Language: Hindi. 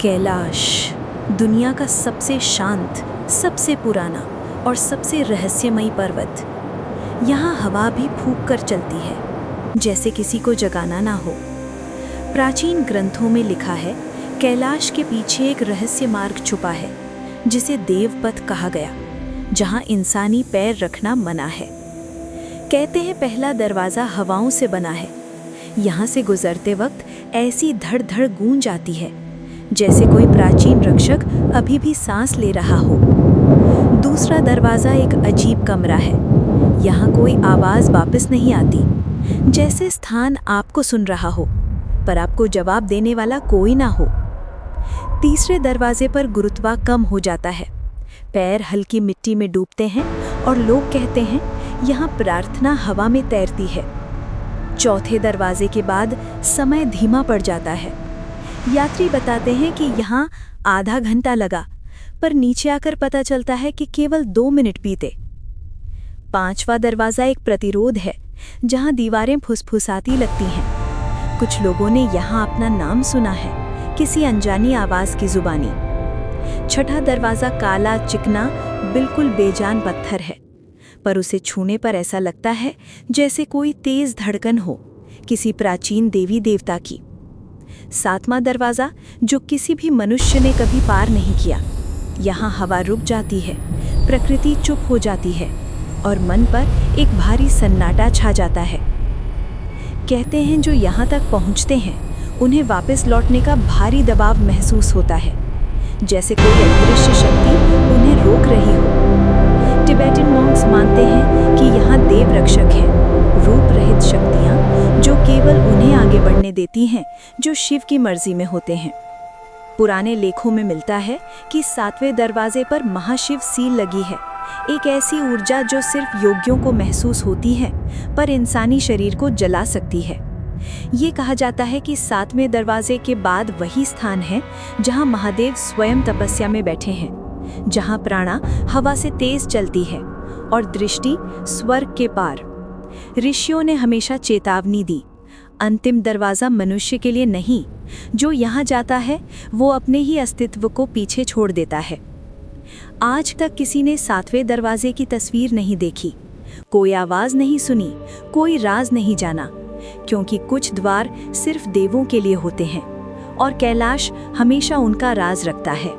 कैलाश, दुनिया का सबसे शांत, सबसे पुराना और सबसे रहस्यमयी पर्वत। यहाँ हवा भी फूंक कर चलती है, जैसे किसी को जगाना ना हो। प्राचीन ग्रंथों में लिखा है, कैलाश के पीछे एक रहस्य मार्ग छुपा है, जिसे देवपथ कहा गया, जहाँ इंसानी पैर रखना मना है। कहते हैं पहला दरवाज़ा हवाओं से बना है। यहाँ से गुजरते वक्त ऐसी धड़ धड़ गूंज आती है, जैसे कोई प्राचीन रक्षक अभी भी सांस ले रहा हो। दूसरा दरवाज़ा एक अजीब कमरा है। यहाँ कोई आवाज़ वापस नहीं आती, जैसे स्थान आपको सुन रहा हो, पर आपको जवाब देने वाला कोई ना हो। तीसरे दरवाजे पर गुरुत्वा कम हो जाता है, पैर हल्की मिट्टी में डूबते हैं और लोग कहते हैं यहाँ प्रार्थना हवा में तैरती है। चौथे दरवाजे के बाद समय धीमा पड़ जाता है। यात्री बताते हैं कि यहाँ आधा घंटा लगा, पर नीचे आकर पता चलता है कि केवल 2 मिनट बीते। पांचवा दरवाज़ा एक प्रतिरोध है, जहाँ दीवारें फुसफुसाती लगती हैं। कुछ लोगों ने यहाँ अपना नाम सुना है, किसी अनजानी आवाज़ की जुबानी। छठा दरवाज़ा काला, चिकना, बिल्कुल बेजान पत्थर है, पर उसे छूने पर ऐसा लगता है जैसे कोई तेज धड़कन हो, किसी प्राचीन देवी देवता की। सातवां दरवाज़ा, जो किसी भी मनुष्य ने कभी पार नहीं किया। यहाँ हवा रुक जाती है, प्रकृति चुप हो जाती है और मन पर एक भारी सन्नाटा छा जाता है। कहते हैं जो यहाँ तक पहुँचते हैं, उन्हें वापस लौटने का भारी दबाव महसूस होता है, जैसे कोई अदृश्य शक्ति उन्हें रोक रही हो। टिबेटन मॉन्क्स मानते हैं कि यहाँ देव रक्षक हैं, रूप रहित शक्तियाँ जो केवल उन्हें आगे बढ़ने देती हैं जो शिव की मर्जी में होते हैं। पुराने लेखों में मिलता है कि 7वें दरवाजे पर महाशिव सील लगी है, एक ऐसी ऊर्जा जो सिर्फ योगियों को महसूस होती है, पर इंसानी शरीर को जला सकती है। ये कहा जाता है कि 7वें दरवाजे के बाद वही स्थान है जहाँ महादेव स्वयं तपस्या में बैठे हैं, जहाँ प्राणा हवा से तेज चलती है और दृष्टि स्वर्ग के पार। ऋषियों ने हमेशा चेतावनी दी, अंतिम दरवाज़ा मनुष्य के लिए नहीं, जो यहाँ जाता है वो अपने ही अस्तित्व को पीछे छोड़ देता है। आज तक किसी ने 7वें दरवाजे की तस्वीर नहीं देखी, कोई आवाज़ नहीं सुनी, कोई राज नहीं जाना, क्योंकि कुछ द्वार सिर्फ देवों के लिए होते हैं और कैलाश हमेशा उनका राज रखता है।